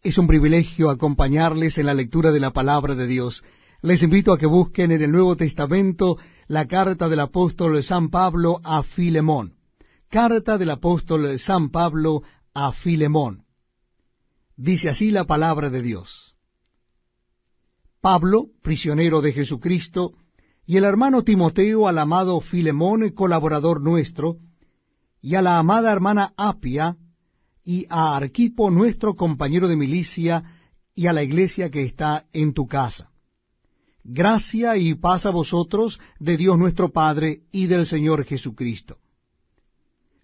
Es un privilegio acompañarles en la lectura de la palabra de Dios. Les invito a que busquen en el Nuevo Testamento la carta del apóstol San Pablo a Filemón. Carta del apóstol San Pablo a Filemón. Dice así la palabra de Dios. Pablo, prisionero de Jesucristo, y el hermano Timoteo al amado Filemón, colaborador nuestro, y a la amada hermana Apia, y a Arquipo, nuestro compañero de milicia, y a la iglesia que está en tu casa. Gracia y paz a vosotros de Dios nuestro Padre y del Señor Jesucristo.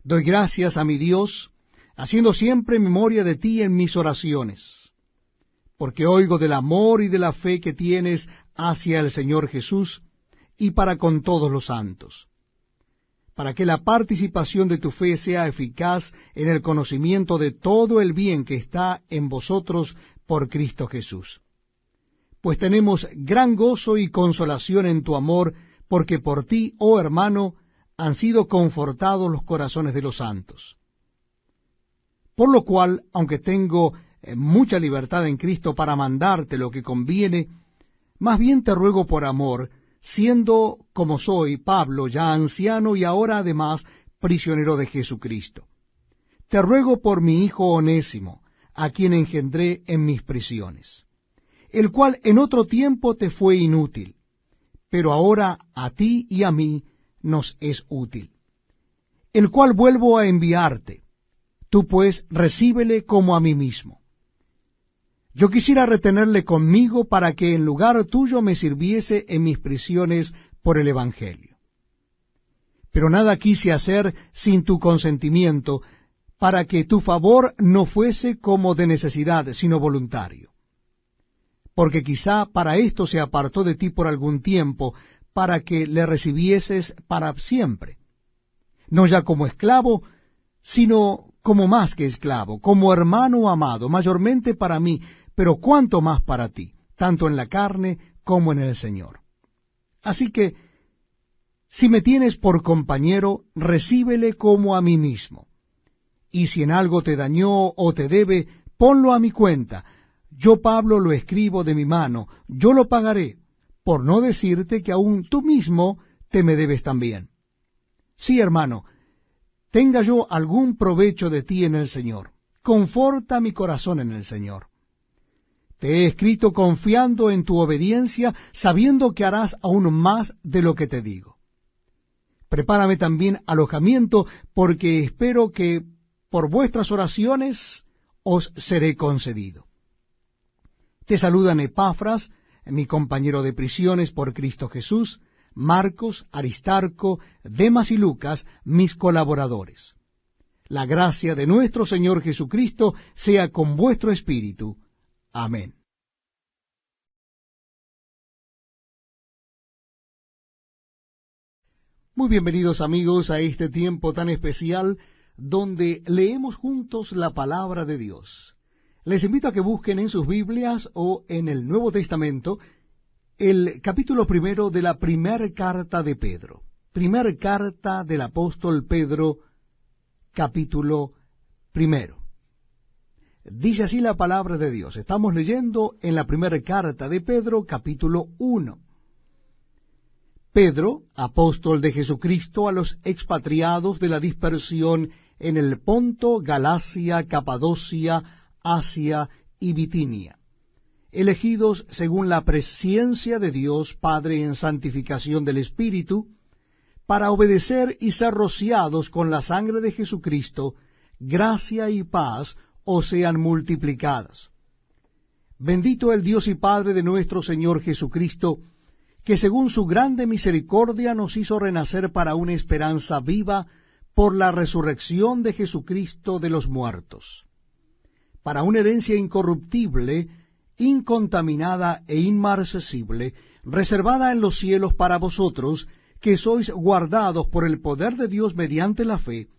Doy gracias a mi Dios, haciendo siempre memoria de ti en mis oraciones, porque oigo del amor y de la fe que tienes hacia el Señor Jesús, y para con todos los santos, para que la participación de tu fe sea eficaz en el conocimiento de todo el bien que está en vosotros por Cristo Jesús. Pues tenemos gran gozo y consolación en tu amor, porque por ti, oh hermano, han sido confortados los corazones de los santos. Por lo cual, aunque tengo mucha libertad en Cristo para mandarte lo que conviene, más bien te ruego por amor, siendo como soy, Pablo, ya anciano y ahora además prisionero de Jesucristo. Te ruego por mi hijo Onésimo, a quien engendré en mis prisiones, el cual en otro tiempo te fue inútil, pero ahora a ti y a mí nos es útil, el cual vuelvo a enviarte. Tú pues recíbele como a mí mismo. Yo quisiera retenerle conmigo para que en lugar tuyo me sirviese en mis prisiones por el Evangelio. Pero nada quise hacer sin tu consentimiento, para que tu favor no fuese como de necesidad, sino voluntario. Porque quizá para esto se apartó de ti por algún tiempo, para que le recibieses para siempre, no ya como esclavo, sino como más que esclavo, como hermano amado, mayormente para mí, pero cuánto más para ti, tanto en la carne como en el Señor. Así que, si me tienes por compañero, recíbele como a mí mismo. Y si en algo te dañó o te debe, ponlo a mi cuenta. Yo, Pablo, lo escribo de mi mano, yo lo pagaré, por no decirte que aún tú mismo te me debes también. Sí, hermano, tenga yo algún provecho de ti en el Señor. Conforta mi corazón en el Señor. Te he escrito confiando en tu obediencia, sabiendo que harás aún más de lo que te digo. Prepárame también alojamiento, porque espero que por vuestras oraciones os seré concedido. Te saludan Epafras, mi compañero de prisiones por Cristo Jesús, Marcos, Aristarco, Demas y Lucas, mis colaboradores. La gracia de nuestro Señor Jesucristo sea con vuestro espíritu. Amén. Muy bienvenidos amigos a este tiempo tan especial donde leemos juntos la palabra de Dios. Les invito a que busquen en sus Biblias o en el Nuevo Testamento el capítulo 1 de la primera carta de Pedro. Primera carta del apóstol Pedro, capítulo 1. Dice así la palabra de Dios. Estamos leyendo en la primera carta de Pedro, capítulo 1. Pedro, apóstol de Jesucristo, a los expatriados de la dispersión en el Ponto, Galacia, Capadocia, Asia y Bitinia, elegidos según la presciencia de Dios Padre en santificación del Espíritu, para obedecer y ser rociados con la sangre de Jesucristo, gracia y paz os sean multiplicadas. Bendito el Dios y Padre de nuestro Señor Jesucristo, que según su grande misericordia nos hizo renacer para una esperanza viva por la resurrección de Jesucristo de los muertos, para una herencia incorruptible, incontaminada e inmarcesible, reservada en los cielos para vosotros, que sois guardados por el poder de Dios mediante la fe,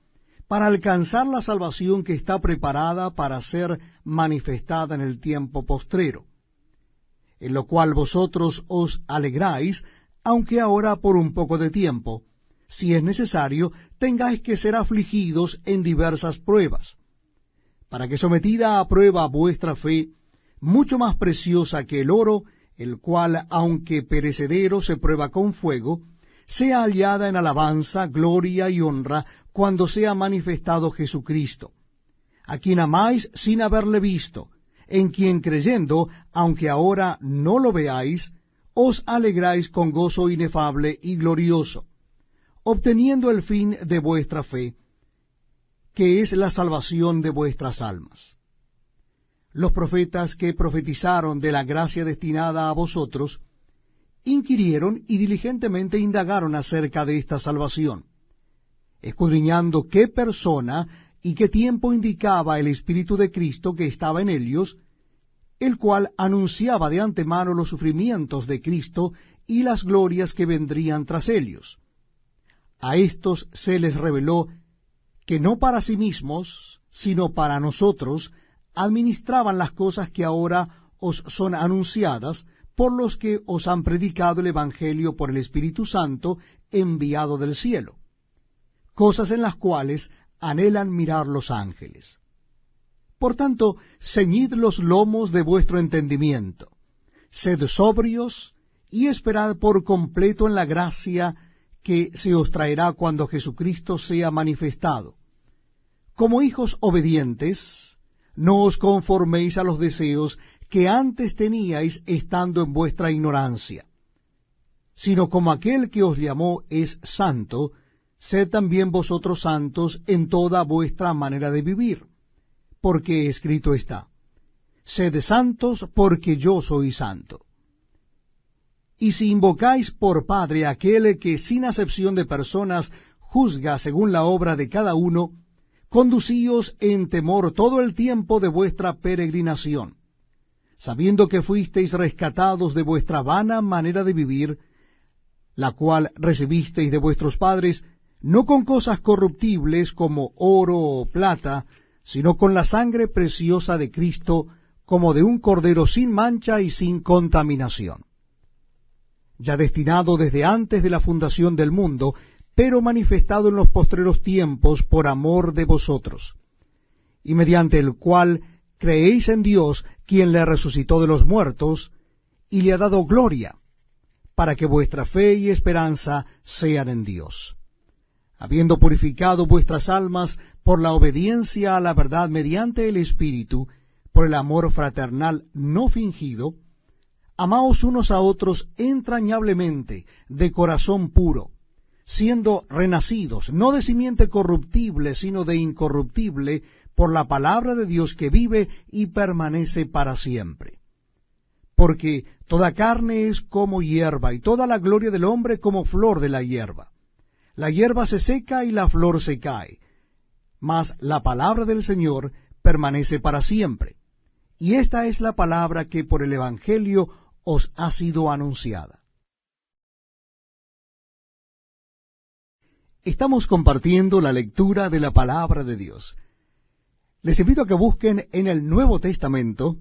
para alcanzar la salvación que está preparada para ser manifestada en el tiempo postrero, en lo cual vosotros os alegráis, aunque ahora por un poco de tiempo, si es necesario, tengáis que ser afligidos en diversas pruebas, para que sometida a prueba vuestra fe, mucho más preciosa que el oro, el cual, aunque perecedero, se prueba con fuego, sea hallada en alabanza, gloria y honra, cuando sea manifestado Jesucristo, a quien amáis sin haberle visto, en quien creyendo, aunque ahora no lo veáis, os alegráis con gozo inefable y glorioso, obteniendo el fin de vuestra fe, que es la salvación de vuestras almas. Los profetas que profetizaron de la gracia destinada a vosotros, inquirieron y diligentemente indagaron acerca de esta salvación, escudriñando qué persona y qué tiempo indicaba el Espíritu de Cristo que estaba en ellos, el cual anunciaba de antemano los sufrimientos de Cristo y las glorias que vendrían tras ellos. A éstos se les reveló que no para sí mismos, sino para nosotros, administraban las cosas que ahora os son anunciadas por los que os han predicado el Evangelio por el Espíritu Santo enviado del cielo, cosas en las cuales anhelan mirar los ángeles. Por tanto, ceñid los lomos de vuestro entendimiento, sed sobrios y esperad por completo en la gracia que se os traerá cuando Jesucristo sea manifestado. Como hijos obedientes, no os conforméis a los deseos que antes teníais estando en vuestra ignorancia, sino como aquel que os llamó es santo, sed también vosotros santos en toda vuestra manera de vivir, porque escrito está, sed santos porque yo soy santo. Y si invocáis por Padre a aquel que sin acepción de personas juzga según la obra de cada uno, conducíos en temor todo el tiempo de vuestra peregrinación, sabiendo que fuisteis rescatados de vuestra vana manera de vivir, la cual recibisteis de vuestros padres, no con cosas corruptibles como oro o plata, sino con la sangre preciosa de Cristo, como de un cordero sin mancha y sin contaminación, ya destinado desde antes de la fundación del mundo, pero manifestado en los postreros tiempos por amor de vosotros, y mediante el cual creéis en Dios, quien le resucitó de los muertos, y le ha dado gloria, para que vuestra fe y esperanza sean en Dios. Habiendo purificado vuestras almas por la obediencia a la verdad mediante el Espíritu, por el amor fraternal no fingido, amaos unos a otros entrañablemente, de corazón puro, siendo renacidos, no de simiente corruptible, sino de incorruptible, por la palabra de Dios que vive y permanece para siempre. Porque toda carne es como hierba, y toda la gloria del hombre como flor de la hierba. La hierba se seca y la flor se cae, mas la palabra del Señor permanece para siempre. Y esta es la palabra que por el Evangelio os ha sido anunciada. Estamos compartiendo la lectura de la palabra de Dios. Les invito a que busquen en el Nuevo Testamento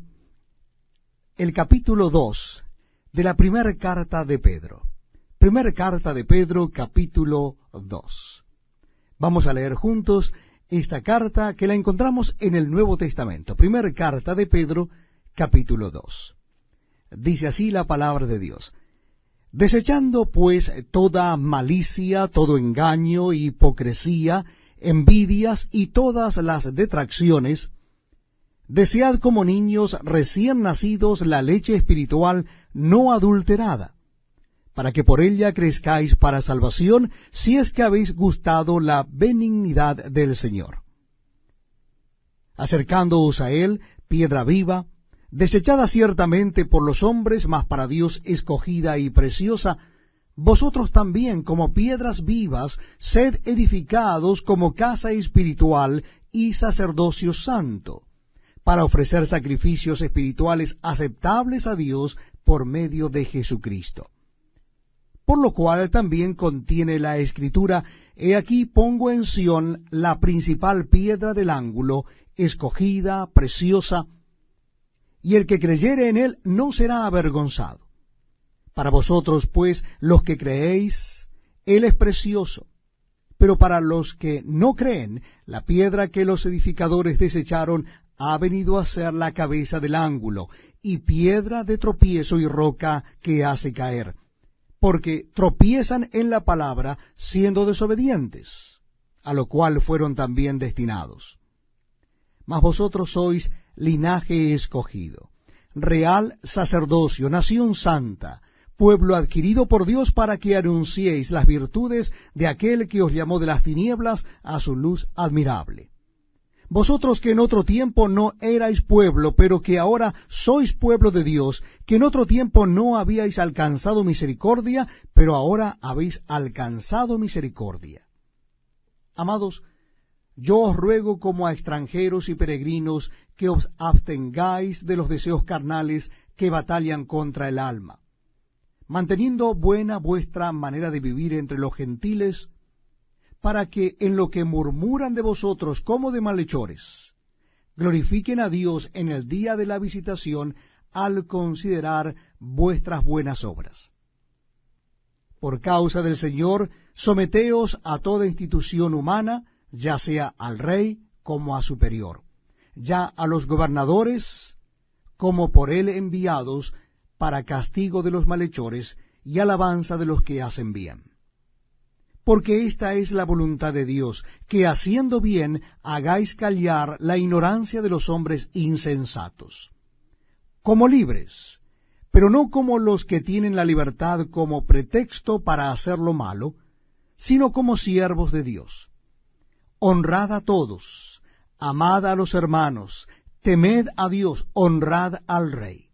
el capítulo 2 de la primera carta de Pedro. Primera carta de Pedro, capítulo 2. Vamos a leer juntos esta carta que la encontramos en el Nuevo Testamento. Primera carta de Pedro, capítulo 2. Dice así la palabra de Dios. Desechando pues toda malicia, todo engaño, hipocresía, envidias y todas las detracciones, desead como niños recién nacidos la leche espiritual no adulterada, para que por ella crezcáis para salvación, si es que habéis gustado la benignidad del Señor. Acercándoos a él, piedra viva, desechada ciertamente por los hombres, mas para Dios escogida y preciosa, vosotros también, como piedras vivas, sed edificados como casa espiritual y sacerdocio santo, para ofrecer sacrificios espirituales aceptables a Dios por medio de Jesucristo. Por lo cual también contiene la Escritura, he aquí pongo en Sión la principal piedra del ángulo, escogida, preciosa, y el que creyere en él no será avergonzado. Para vosotros, pues, los que creéis, él es precioso. Pero para los que no creen, la piedra que los edificadores desecharon ha venido a ser la cabeza del ángulo, y piedra de tropiezo y roca que hace caer, porque tropiezan en la palabra siendo desobedientes, a lo cual fueron también destinados. Mas vosotros sois linaje escogido, real sacerdocio, nación santa, pueblo adquirido por Dios para que anunciéis las virtudes de aquel que os llamó de las tinieblas a su luz admirable. Vosotros que en otro tiempo no erais pueblo, pero que ahora sois pueblo de Dios, que en otro tiempo no habíais alcanzado misericordia, pero ahora habéis alcanzado misericordia. Amados, yo os ruego como a extranjeros y peregrinos que os abstengáis de los deseos carnales que batallan contra el alma, manteniendo buena vuestra manera de vivir entre los gentiles, para que en lo que murmuran de vosotros como de malhechores, glorifiquen a Dios en el día de la visitación al considerar vuestras buenas obras. Por causa del Señor, someteos a toda institución humana, ya sea al rey como a superior, ya a los gobernadores como por él enviados para castigo de los malhechores y alabanza de los que hacen bien. Porque esta es la voluntad de Dios, que haciendo bien hagáis callar la ignorancia de los hombres insensatos, como libres, pero no como los que tienen la libertad como pretexto para hacer lo malo, sino como siervos de Dios. Honrad a todos, amad a los hermanos, temed a Dios, honrad al Rey.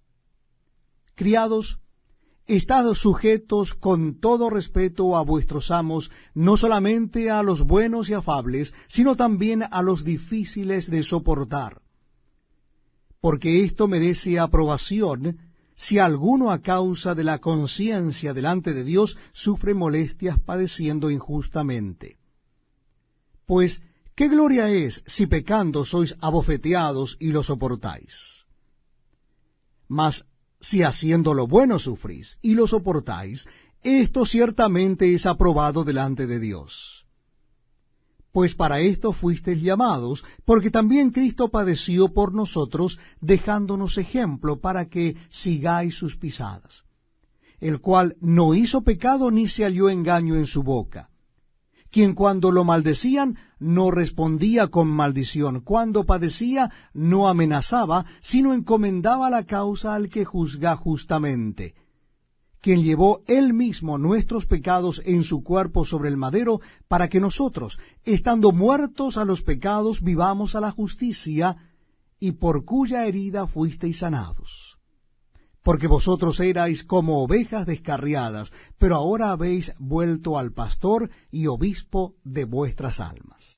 Criados, estad sujetos con todo respeto a vuestros amos, no solamente a los buenos y afables, sino también a los difíciles de soportar. Porque esto merece aprobación, si alguno a causa de la conciencia delante de Dios sufre molestias padeciendo injustamente. Pues, ¿qué gloria es si pecando sois abofeteados y lo soportáis? Mas, si haciendo lo bueno sufrís y lo soportáis, esto ciertamente es aprobado delante de Dios. Pues para esto fuisteis llamados, porque también Cristo padeció por nosotros, dejándonos ejemplo para que sigáis sus pisadas, el cual no hizo pecado ni se halló engaño en su boca, quien cuando lo maldecían no respondía con maldición, cuando padecía no amenazaba, sino encomendaba la causa al que juzga justamente, quien llevó él mismo nuestros pecados en su cuerpo sobre el madero, para que nosotros, estando muertos a los pecados, vivamos a la justicia, y por cuya herida fuisteis sanados. Porque vosotros erais como ovejas descarriadas, pero ahora habéis vuelto al pastor y obispo de vuestras almas.